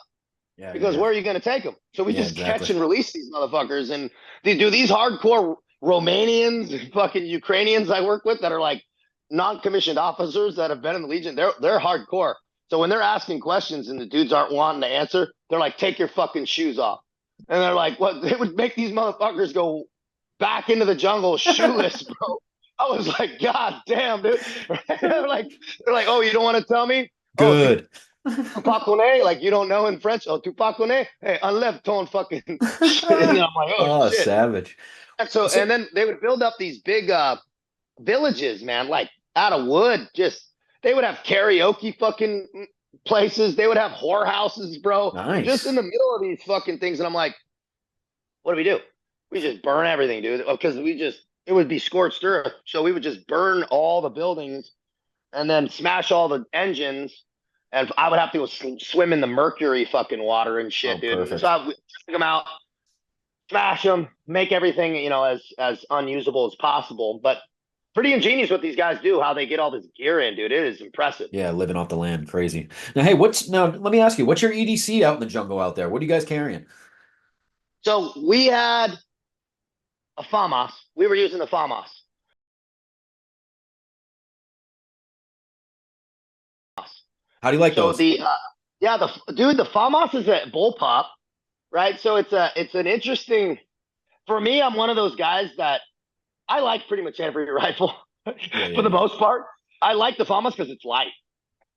Yeah, because where are you going to take them? So we just catch and release these motherfuckers. And these hardcore Romanians, fucking Ukrainians I work with that are like non-commissioned officers that have been in the Legion, they're hardcore. So when they're asking questions and the dudes aren't wanting to answer, they're like, take your fucking shoes off. And they're like, what? They would make these motherfuckers go back into the jungle shoeless, bro. I was like, God damn, dude. They're like, oh, you don't want to tell me? Oh, tu Good. pas connais? Like, you don't know in French? Oh, tu pas connais? Hey, enlève ton fucking shit. And I'm like, oh Oh, shit. savage. And so, So, and then they would build up these big villages, man, like out of wood. Just they would have karaoke fucking places. They would have whorehouses, bro, just in nice. the middle of these fucking things. And I'm like, what do we do? We just burn everything, dude, because it would be scorched earth. So we would just burn all the buildings and then smash all the engines. And I would have to go swim in the mercury fucking water and Oh, shit, dude. And so perfect. I would take them out, smash them, make everything, as unusable as possible. But pretty ingenious what these guys do, how they get all this gear in, dude. It is impressive. Yeah, living off the land, crazy. Now, hey, let me ask you, what's your EDC out in the jungle out there? What are you guys carrying? So we had a FAMAS. We were using the FAMAS. How do you like So those? the FAMAS is a bullpup, right? So it's an interesting. For me, I'm one of those guys that I like pretty much every rifle Yeah, for yeah, the yeah. most part. I like the FAMAS because it's light,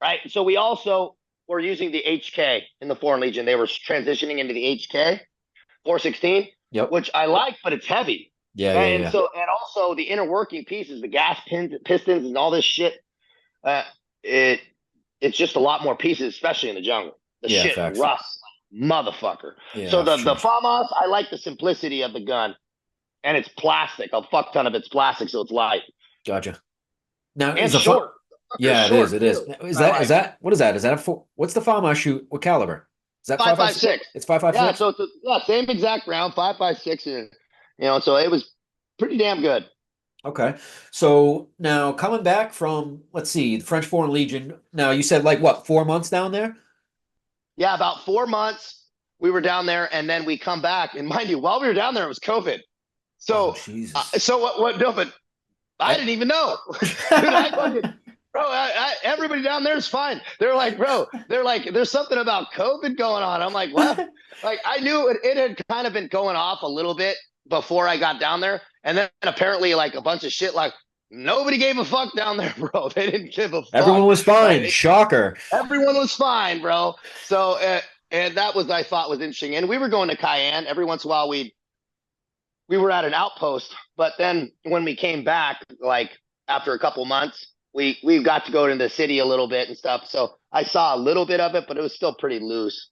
right? So we also were using the HK in the Foreign Legion. They were transitioning into the HK 416, Yep. which I like, but it's heavy, Yeah, yeah, right? And yeah. so, and also the inner working pieces, the gas pins, pistons, and all this shit. Uh, it it's just a lot more pieces, especially in the jungle. The Yeah, shit facts. rusts, motherfucker. Yeah, So for the sure. FAMAS, I like the simplicity of the gun, and it's plastic. A fuck ton of it's plastic, so it's light Gotcha. Now, and is a fun? short. They're Yeah, it is. short It is. too. Is I that is like that what is that? Is that a four? What's the farm I shoot? What caliber? Is that five five five five six? six. It's five five Yeah, six. so it's same exact round, 5.56, and so it was pretty damn good. Okay. So now coming back from, let's see, the French Foreign Legion. Now you said like what, 4 months down there? Yeah, about 4 months we were down there, and then we come back. And mind you, while we were down there, it was COVID. Oh, So, Jesus. so what? No, but I Eh. didn't even know, dude. I fucking bro. Everybody down there is fine. They're like, bro. They're like, there's something about COVID going on. I'm like, what? Like, I knew it had kind of been going off a little bit before I got down there, and then apparently, like a bunch of shit, like nobody gave a fuck down there, bro. They didn't give a fuck, Everyone was fine. right? Shocker. Everyone was fine, bro. So, and that was I thought was interesting. And we were going to Cayenne every once in a while. We were at an outpost, but then when we came back, like after a couple months, we got to go to the city a little bit and stuff. So I saw a little bit of it, but it was still pretty loose.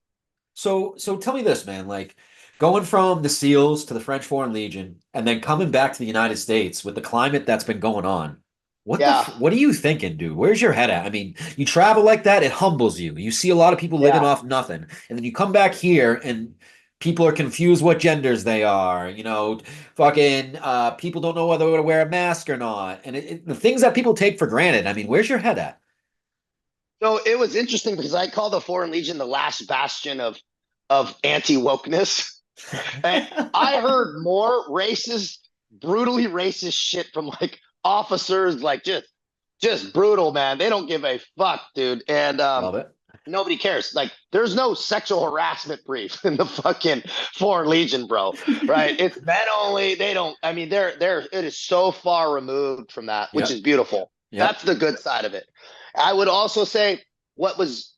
So tell me this, man. Like going from the SEALs to the French Foreign Legion and then coming back to the United States with the climate that's been going on. Yeah, What are you thinking, dude? Where's your head at? I mean, you travel like that, it humbles you. You see a lot of people living yeah. off nothing. And then you come back here and people are confused what genders they are. Fucking people don't know whether to wear a mask or not. And the things that people take for granted. I mean, where's your head at? So it was interesting because I call the Foreign Legion the last bastion of anti wokeness. And I heard more racist, brutally racist shit from like officers, like just brutal, man. They don't give a fuck, dude. And Love it. nobody cares. Like, there's no sexual harassment brief in the fucking Foreign Legion, bro. Right? It's men only. They don't. I mean, they're. It is so far removed from that, which is Yep. beautiful. Yep. That's the good side of it. I would also say what was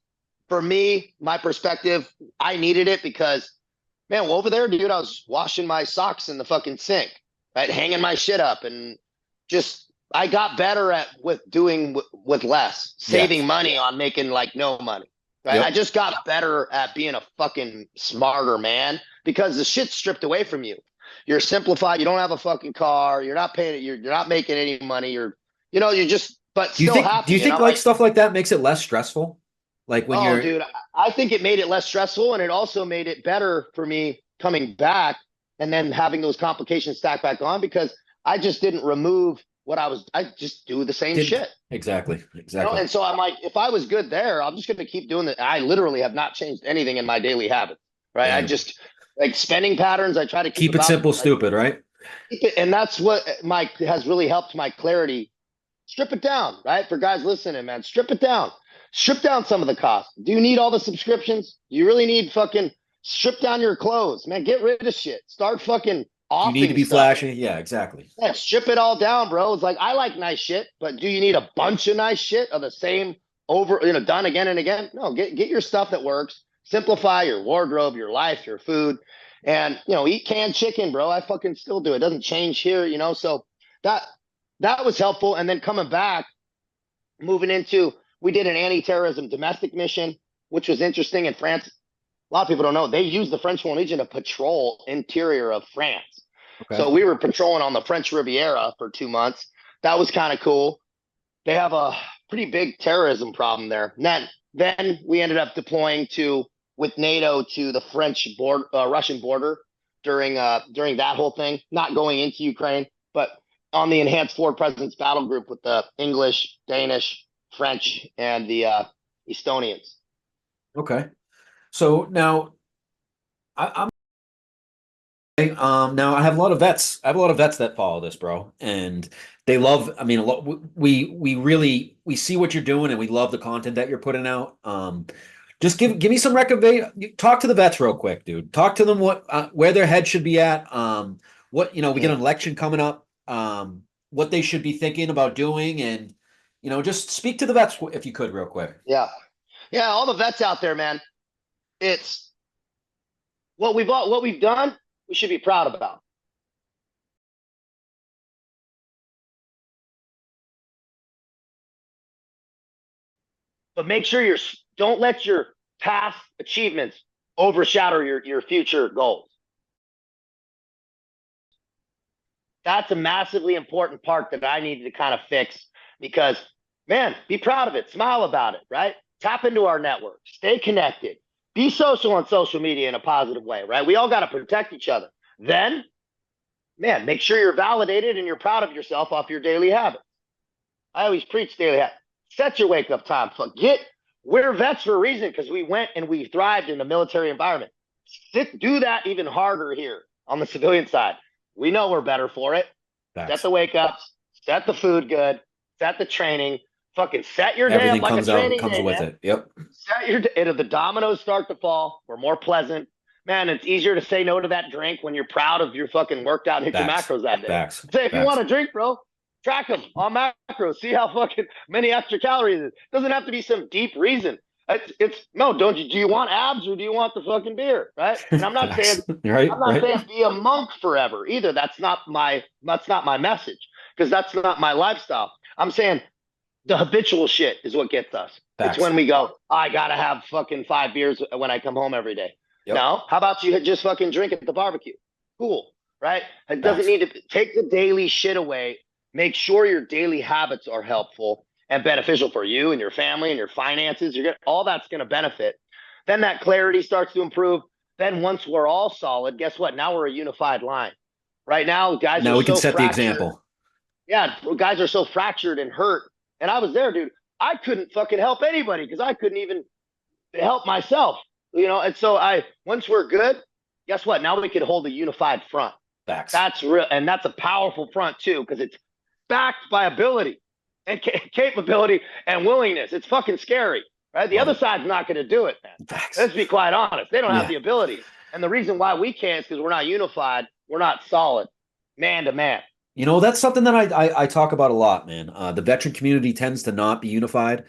for me, my perspective. I needed it because, man, over there, dude, I was washing my socks in the fucking sink, right, hanging my shit up, and just I got better at with doing with less, Yes. saving money on making like no money. Right? I Yep. just got better at being a fucking smarter man because the shit's stripped away from you. You're simplified. You don't have a fucking car. You're not paying it. You're not making any money. You're just, but still Do you happy. And think I'm like like, stuff like that makes it less stressful? Like when oh, you're dude, I think it made it less stressful, and it also made it better for me coming back and then having those complications stack back on because I just didn't remove what I was. I just do the same didn't shit. exactly, exactly. And so I'm like, if I was good there, I'm just going to keep doing that. I literally have not changed anything in my daily habits, right? I Damn. just like spending patterns. I try to keep Keep it about simple, like stupid, right? keep it, and that's what my has really helped my clarity. Strip it down, right? For guys listening, man, strip it down. Strip down some of the costs. Do you need all the subscriptions? Do you really need fucking Strip down your clothes, man. Get rid of shit. Start fucking Do you need to offing be stuff. flashy? Yeah, exactly. Yeah, strip it all down, bro. It's like I like nice shit, but do you need a bunch of nice shit of the same over, done again and again? No, get your stuff that works. Simplify your wardrobe, your life, your food, and eat canned chicken, bro. I fucking still do. It doesn't change here, So that that was helpful. And then coming back, moving into, we did an anti-terrorism domestic mission, which was interesting in France. A lot of people don't know they use the French Foreign Legion to patrol interior of France. Okay. So we were patrolling on the French Riviera for 2 months. That was kind of cool. They have a pretty big terrorism problem there. And then we ended up deploying with NATO to the Russian border during that whole thing. Not going into Ukraine, but on the enhanced forward presence battle group with the English, Danish, French, and the Estonians. Okay. So now I'm now I have a lot of vets. I have a lot of vets that follow this, bro, and they love. I mean, a lot. We really see what you're doing, and we love the content that you're putting out. Just give me some talk to the vets real quick, dude. Talk to them where their head should be at. We get an election coming up. What they should be thinking about doing, and just speak to the vets if you could, real quick. Yeah, all the vets out there, man. It's what we've done. We should be proud about. But make sure don't let your past achievements overshadow your future goals. That's a massively important part that I needed to kind of fix because, man, be proud of it. Smile about it, right? Tap into our network. Stay connected. Be social on social media in a positive way, right? We all got to protect each other. Then, man, make sure you're validated and you're proud of yourself off your daily habits. I always preach daily habits. Set your wake up time. We're vets for a reason because we went and we thrived in the military environment. Do that even harder here on the civilian side. We know we're better for it. Facts. Set the wake ups, set the food good, set the training, fucking set your Everything day up like comes a training comes day, with man. it. Yep. Set your the dominoes start to fall. We're more pleasant. Man, it's easier to say no to that drink when you're proud of your fucking worked out and hit your macros that day. Facts. Say, if you want to drink, bro, track them on macros. See how fucking many extra calories it is. Doesn't have to be some deep reason. Do you want abs or do you want the fucking beer, right? And I'm not saying saying be a monk forever either. That's not my message because that's not my lifestyle. I'm saying the habitual shit is what gets us. Facts. It's when we go, I gotta have fucking 5 beers when I come home every day. Yep. No, how about you just fucking drink at the barbecue? Cool, right? It doesn't need to take the daily shit away. Make sure your daily habits are helpful and beneficial for you and your family and your finances. All that's going to benefit. Then that clarity starts to improve. Then once we're all solid, guess what? Now we're a unified line. Right now, guys. Now we can set the example. Yeah, guys are so fractured and hurt. And I was there, dude. I couldn't fucking help anybody because I couldn't even help myself. And so once we're good, guess what? Now we can hold a unified front. Facts. That's real, and that's a powerful front too because it's backed by ability and capability and willingness. It's fucking scary, right? The other side's not going to do it, man. Facts. Let's be quite honest. They don't have the ability. And the reason why we can't is because we're not unified. We're not solid, man to man. That's something that I talk about a lot, man. The veteran community tends to not be unified.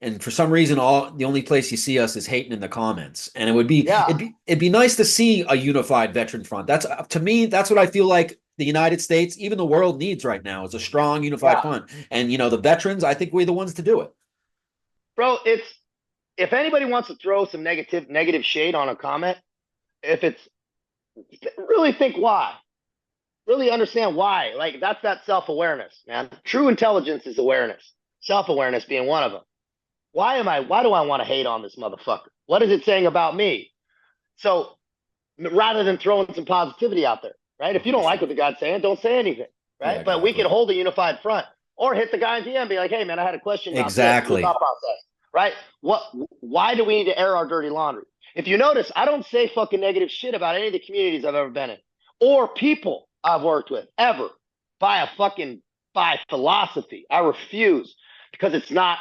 And for some reason, the only place you see us is hating in the comments. And it'd be nice to see a unified veteran front. To me, that's what I feel like the United States, even the world needs right now is a strong unified front. And the veterans, I think we're the ones to do it. Bro, if anybody wants to throw some negative shade on a comment, really think why. Really understand why. Like that's that self-awareness, man. True intelligence is awareness. Self-awareness being one of them. Why do I want to hate on this motherfucker? What is it saying about me? So rather than throwing some positivity out there, right? If you don't like what the guy's saying, don't say anything, right? Yeah, but we can hold a unified front or hit the guy in DM and be like, hey, man, I had a question about this thought process, right? Why do we need to air our dirty laundry? If you notice, I don't say fucking negative shit about any of the communities I've ever been in or people I've worked with ever by philosophy. I refuse because it's not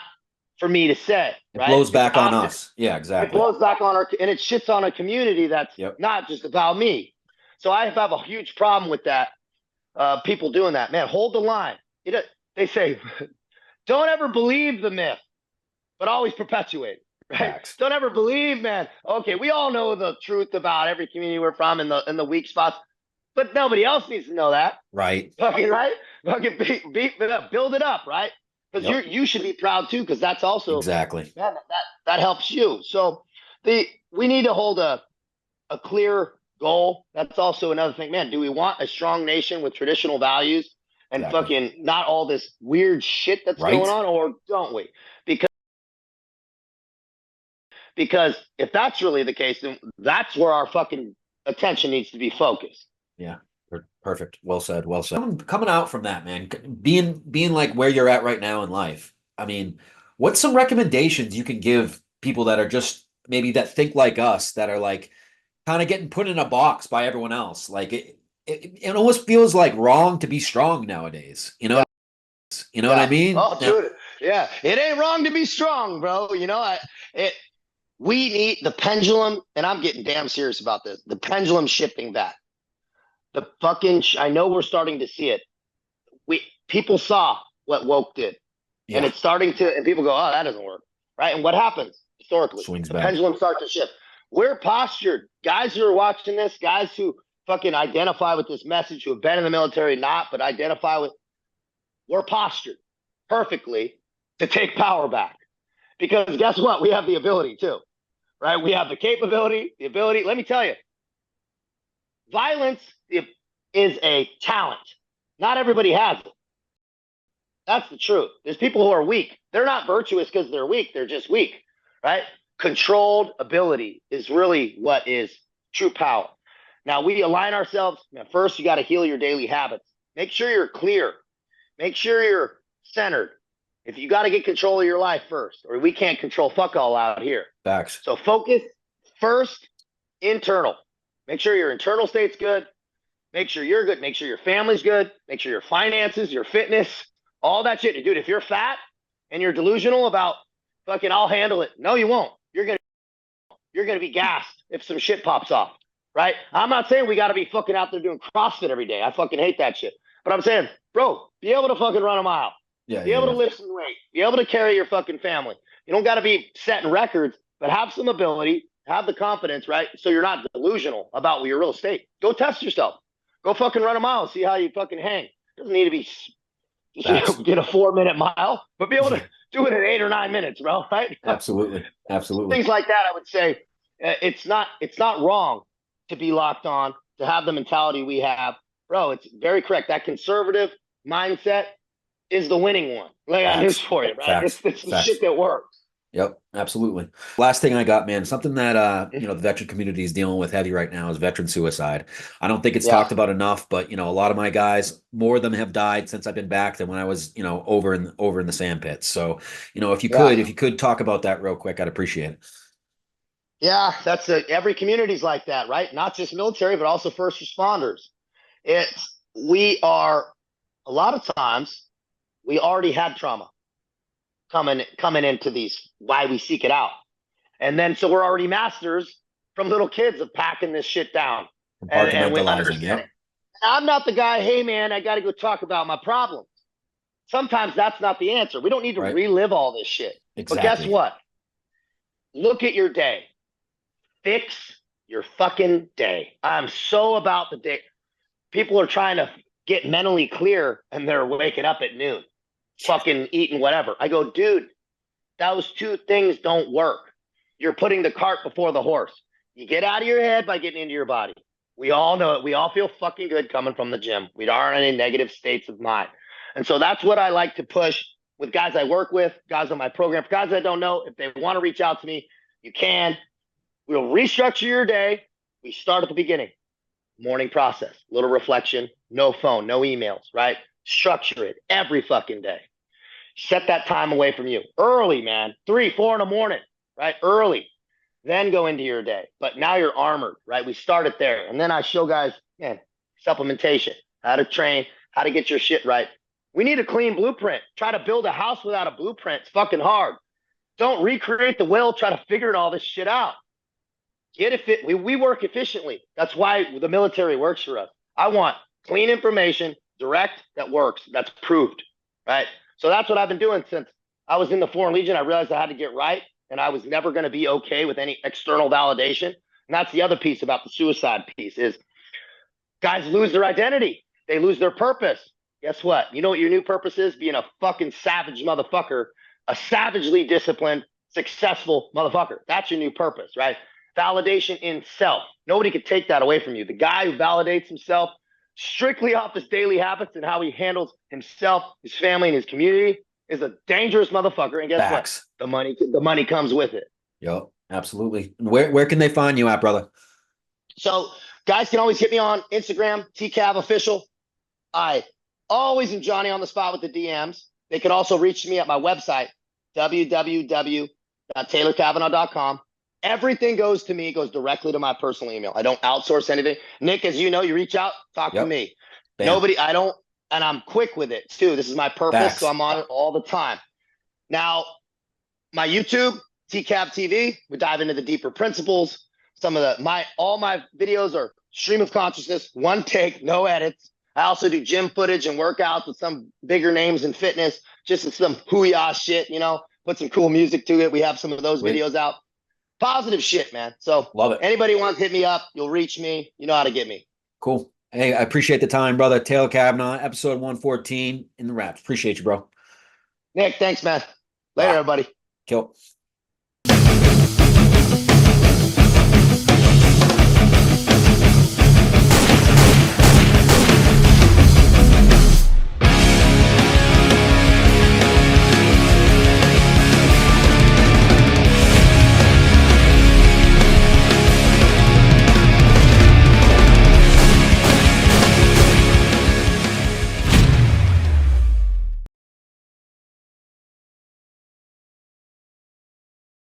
for me to say, It right? blows back on Often, us. Yeah, it exactly. blows back on our, and it shits on a community that's Yep. not just about me. So I have a huge problem with that. People doing that, man, hold the line. They say, don't ever believe the myth, but always perpetuate, right? Facts. Don't ever believe, man. Okay, we all know the truth about every community we're from and the weak spots, but nobody else needs to know that. Right. Fucking right. Fucking beat it up, build it up, right? Because Yep. you should be proud too, because that's also Exactly. man, that helps you. So we need to hold a clear goal. That's also another thing, man. Do we want a strong nation with traditional values and Exactly. fucking not all this weird shit that's Right. going on, or don't we? Because if that's really the case, then that's where our fucking attention needs to be focused. Yeah. Perfect. Well said. Well said. Coming out from that, man, being like where you're at right now in life. I mean, what's some recommendations you can give people that are just maybe that think like us, that are like kind of getting put in a box by everyone else? Like it almost feels like wrong to be strong nowadays. You know, Yeah. you know what I mean? Oh, dude. Yeah. It ain't wrong to be strong, bro. You know, we need the pendulum, and I'm getting damn serious about this. The pendulum shifting back. The fucking, I know we're starting to see it. People saw what woke did, and it's starting to, and people go, oh, that doesn't work, right? And what happens historically? Swings the back. Pendulum starts to shift. We're postured. Guys who are watching this, guys who fucking identify with this message, who have been in the military, not, but identify with, we're postured perfectly to take power back. Because guess what? We have the ability too, right? We have the capability, the ability. Let me tell you, violence is a talent. Not everybody has it. That's the truth. There's people who are weak. They're not virtuous because they're weak. They're just weak, right? Controlled ability is really what is true power. Now, we align ourselves. Now, first, you got to heal your daily habits. Make sure you're clear. Make sure you're centered. If you got to get control of your life first, or we can't control fuck all out here. Facts. So focus first, internal. Make sure your internal state's good. Make sure you're good. Make sure your family's good. Make sure your finances, your fitness, all that shit. Dude, if you're fat and you're delusional about fucking I'll handle it, no, you won't. You're gonna be gassed if some shit pops off, right? I'm not saying we got to be fucking out there doing CrossFit every day. I fucking hate that shit. But I'm saying, bro, be able to fucking run a mile. Yeah. Be able to lift some weight. Be able to carry your fucking family. You don't got to be setting records, but have some ability, have the confidence, right? So you're not delusional about your real estate. Go test yourself. Go fucking run a mile. See how you fucking hang. Doesn't need to be get a 4-minute mile, but be able to do it in 8 or 9 minutes, bro. Right? Absolutely. Absolutely. Things like that. I would say it's not wrong to be locked on, to have the mentality we have, bro. It's very correct. That conservative mindset is the winning one. Lay on news for you, right? It's the shit that works. Yep, absolutely. Last thing I got, man, something that the veteran community is dealing with heavy right now is veteran suicide. I don't think it's talked about enough, but a lot of my guys, more of them have died since I've been back than when I was, over in the sand pits. So, if you could talk about that real quick, I'd appreciate it. Yeah, that's every community's like that, right? Not just military, but also first responders. We are a lot of times we already had trauma coming into these, why we seek it out. And then so we're already masters from little kids of packing this shit down and we understand it. I'm not the guy, hey man, I got to go talk about my problems. Sometimes that's not the answer. We don't need to relive all this shit. Exactly. But guess what? Look at your day. Fix your fucking day. I'm so about the day. People are trying to get mentally clear and they're waking up at noon, fucking eating whatever. I go, dude, those two things don't work. You're putting the cart before the horse. You get out of your head by getting into your body. We all know it. We all feel fucking good coming from the gym. We aren't in any negative states of mind. And so that's what I like to push with guys I work with, guys on my program. For guys I don't know, if they want to reach out to me, you can. We'll restructure your day. We start at the beginning. Morning process, little reflection, no phone, no emails, right? Structure it every fucking day. Set that time away from you. Early, man. 3, 4 in the morning, right? Early. Then go into your day. But now you're armored, right? We start it there. And then I show guys, man, supplementation, how to train, how to get your shit right. We need a clean blueprint. Try to build a house without a blueprint. It's fucking hard. Don't recreate the wheel, try to figure all this shit out. We work efficiently. That's why the military works for us. I want clean information, direct, that works, that's proved, right? So that's what I've been doing since I was in the Foreign Legion. I realized I had to get right, and I was never going to be okay with any external validation. And that's the other piece about the suicide piece is guys lose their identity. They lose their purpose. Guess what? You know what your new purpose is? Being a fucking savage motherfucker, a savagely disciplined, successful motherfucker. That's your new purpose, right? Validation in self. Nobody can take that away from you. The guy who validates himself strictly off his daily habits and how he handles himself, his family, and his community is a dangerous motherfucker. And guess Facts. what? The money comes with it. Yep, absolutely. Where can they find you at, brother? So guys can always hit me on Instagram, TCAV official. I always am Johnny on the spot with the DMs. They can also reach me at my website, www.taylorcavanaugh.com. Everything goes to me, goes directly to my personal email. I don't outsource anything. Nick, as you know, you reach out, talk to me. Bam. Nobody, I don't, and I'm quick with it too. This is my purpose, Facts. So I'm on it all the time. Now, my YouTube, TCAV TV, we dive into the deeper principles. Some of all my videos are stream of consciousness, one take, no edits. I also do gym footage and workouts with some bigger names in fitness, just some hoo-yah shit, you know, put some cool music to it. We have some of those videos out. Positive shit, man. So love it. Anybody wants to hit me up, you'll reach me. You know how to get me. Cool. Hey, I appreciate the time, brother. Taylor Cavanaugh, episode 114 in the wraps. Appreciate you, bro. Nick, thanks, man. Later, everybody. Kill.